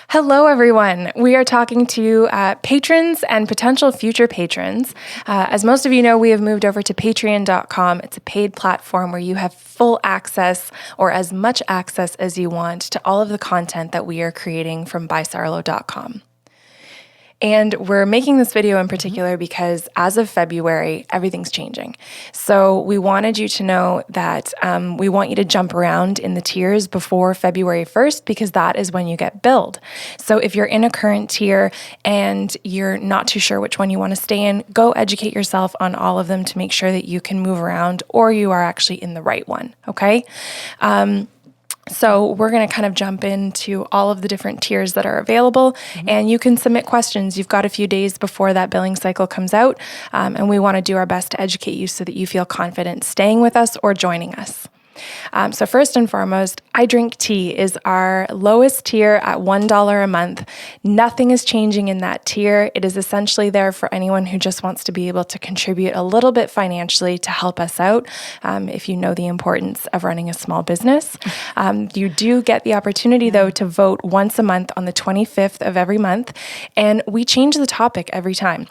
Hello, everyone. We are talking to patrons and potential future patrons. As most of you know, we have moved over to patreon.com. It's a paid platform where you have full access or as much access as you want to all of the content that we are creating from bysarlo.com. And we're making this video in particular because as of February, everything's changing. So we wanted you to know that we want you to jump around in the tiers before February 1st because that is when you get billed. So if you're in a current tier and you're not too sure which one you want to stay in, go educate yourself on all of them to make sure that you can move around or you are actually in the right one, okay? So we're going to kind of jump into all of the different tiers that are available, and you can submit questions. You've got a few days before that billing cycle comes out, and we want to do our best to educate you so that you feel confident staying with us or joining us. So first and foremost, I Drink Tea is our lowest tier at $1 a month. Nothing is changing in that tier. It is essentially there for anyone who just wants to be able to contribute a little bit financially to help us out. If you know the importance of running a small business, you do get the opportunity though to vote once a month on the 25th of every month, and we change the topic every time.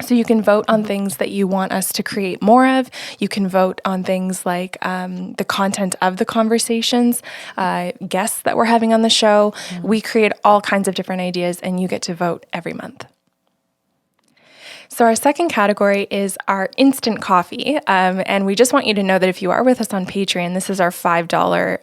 So you can vote on things that you want us to create more of. You can vote on things like the content of the conversations, guests that we're having on the show. We create all kinds of different ideas, and you get to vote every month. So our second category is our instant coffee, and we just want you to know that if you are with us on Patreon, this is our $5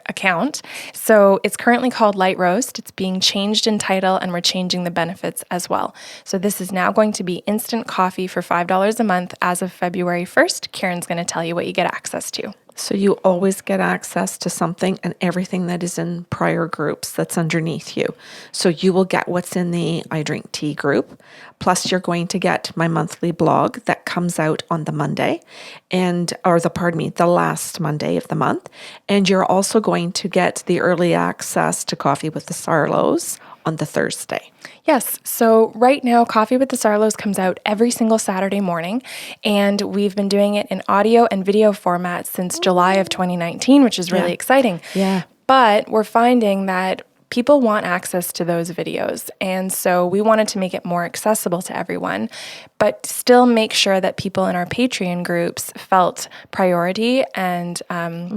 account. So it's currently called Light Roast. It's being changed in title, and we're changing the benefits as well. So this is now going to be instant coffee for $5 a month as of February 1st. Karen's going to tell you what you get access to. So you always get access to something and everything that is in prior groups that's underneath you. So you will get what's in the I Drink Tea group. Plus you're going to get my monthly blog that comes out on the Monday the last Monday of the month. And you're also going to get the early access to Coffee with the Sarlos on the Thursday. Yes. So right now, Coffee with the Sarlos comes out every single Saturday morning, and we've been doing it in audio and video format since July of 2019, which is really exciting. Yeah. But we're finding that people want access to those videos, and so we wanted to make it more accessible to everyone, but still make sure that people in our Patreon groups felt priority and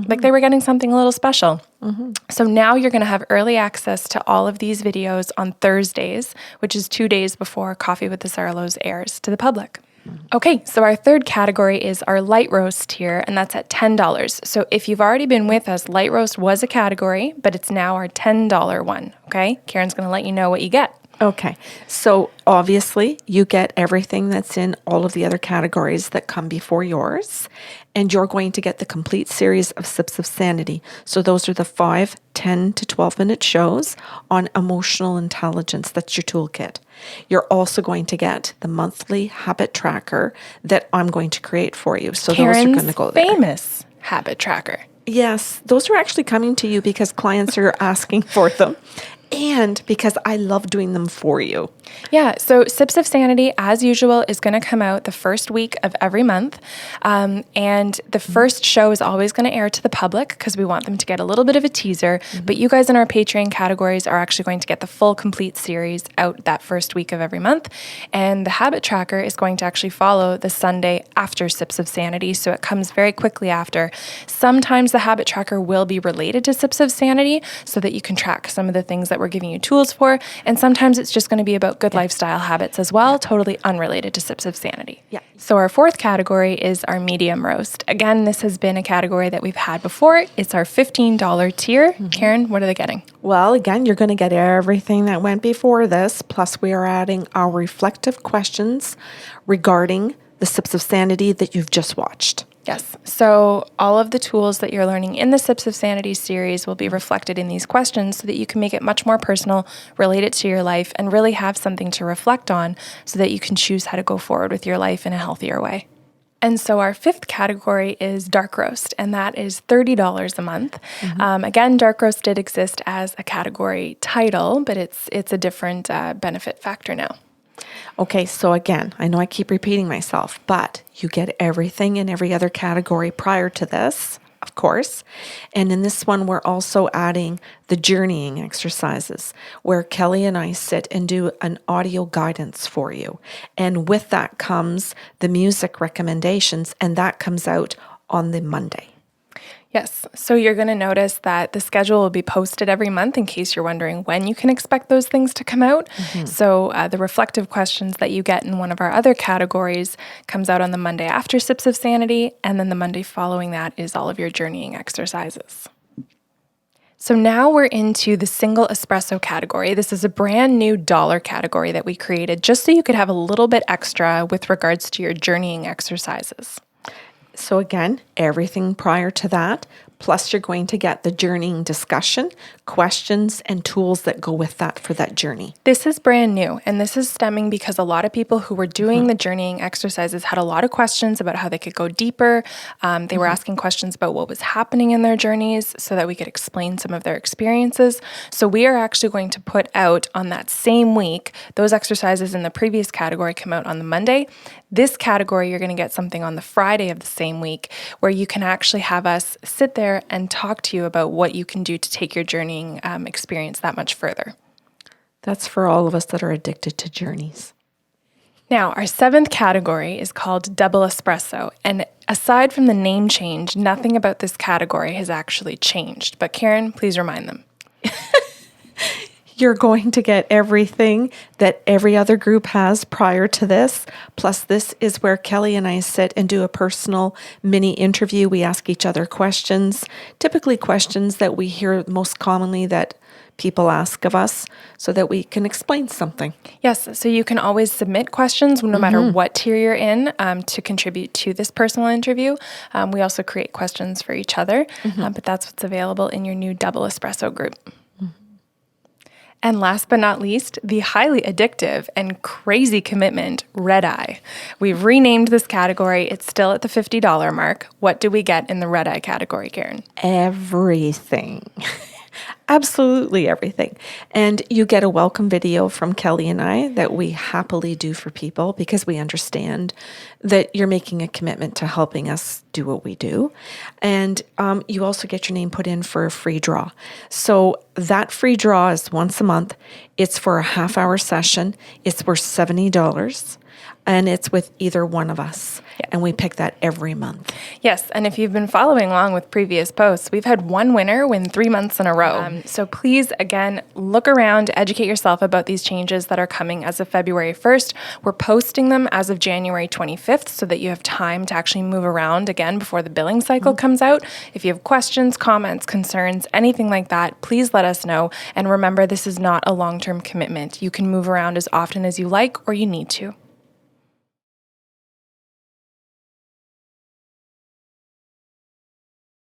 like they were getting something a little special. So now you're going to have early access to all of these videos on Thursdays, which is 2 days before Coffee with the Sarlos airs to the public. Okay, so our third category is our Light Roast tier, and that's at $10. So if you've already been with us, Light Roast was a category, but it's now our $10 one, okay? Karen's going to let you know what you get. Okay, so obviously you get everything that's in all of the other categories that come before yours, and you're going to get the complete series of Sips of Sanity. So those are the 5, 10 to 12-minute shows on emotional intelligence. That's your toolkit. You're also going to get the monthly habit tracker that I'm going to create for you. So Karen's those are going to go there. famous habit tracker. Yes, those are actually coming to you because clients are asking for them. And because I love doing them for you. Yeah, so Sips of Sanity, as usual, is going to come out the first week of every month. And the first show is always going to air to the public because we want them to get a little bit of a teaser. But you guys in our Patreon categories are actually going to get the full complete series out that first week of every month. And the habit tracker is going to actually follow the Sunday after Sips of Sanity. So it comes very quickly after. Sometimes the habit tracker will be related to Sips of Sanity so that you can track some of the things that we're giving you tools for. And sometimes it's just going to be about good lifestyle habits as well, totally unrelated to Sips of Sanity. Yeah. So our fourth category is our medium roast. Again, this has been a category that we've had before. It's our $15 tier. Karen, what are they getting? Well, again, you're going to get everything that went before this, plus we are adding our reflective questions regarding the Sips of Sanity that you've just watched. Yes. So all of the tools that you're learning in the Sips of Sanity series will be reflected in these questions so that you can make it much more personal, relate it to your life, and really have something to reflect on so that you can choose how to go forward with your life in a healthier way. And so our fifth category is Dark Roast, and that is $30 a month. Again, Dark Roast did exist as a category title, but it's a different benefit factor now. Okay, so again, I know I keep repeating myself, but you get everything in every other category prior to this of course. And in this one, we're also adding the journeying exercises where Kelly and I sit and do an audio guidance for you. And with that comes the music recommendations, and that comes out on the Monday. Yes. So you're going to notice that the schedule will be posted every month in case you're wondering when you can expect those things to come out. So the reflective questions that you get in one of our other categories comes out on the Monday after Sips of Sanity, and then the Monday following that is all of your journeying exercises. So now we're into the single espresso category. This is a brand new dollar category that we created just so you could have a little bit extra with regards to your journeying exercises. So again, everything prior to that, plus you're going to get the journeying discussion, questions, and tools that go with that for that journey. This is brand new, and this is stemming because a lot of people who were doing the journeying exercises had a lot of questions about how they could go deeper. They were asking questions about what was happening in their journeys so that we could explain some of their experiences. So we are actually going to put out on that same week, those exercises in the previous category come out on the Monday. This category, you're going to get something on the Friday of the same week where you can actually have us sit there and talk to you about what you can do to take your journeying experience that much further. That's for all of us that are addicted to journeys. Now, our seventh category is called Double Espresso. And aside from the name change, nothing about this category has actually changed. But Karen, please remind them. You're going to get everything that every other group has prior to this. Plus, this is where Kelly and I sit and do a personal mini interview. We ask each other questions, typically questions that we hear most commonly that people ask of us so that we can explain something. Yes, so you can always submit questions no matter what tier you're in to contribute to this personal interview. We also create questions for each other, but that's what's available in your new Double Espresso group. And last but not least, the highly addictive and crazy commitment, Red Eye. We've renamed this category. It's still at the $50 mark. What do we get in the Red Eye category, Karen? Everything. Absolutely everything. And you get a welcome video from Kelly and I that we happily do for people because we understand that you're making a commitment to helping us do what we do. And you also get your name put in for a free draw. So that free draw is once a month. It's for a half-hour session. It's worth $70. And it's with either one of us. Yeah. And we pick that every month. Yes. And if you've been following along with previous posts, we've had one winner win 3 months in a row. So please, again, look around, educate yourself about these changes that are coming as of February 1st. We're posting them as of January 25th so that you have time to actually move around again before the billing cycle comes out. If you have questions, comments, concerns, anything like that, please let us know. And remember, this is not a long-term commitment. You can move around as often as you like or you need to.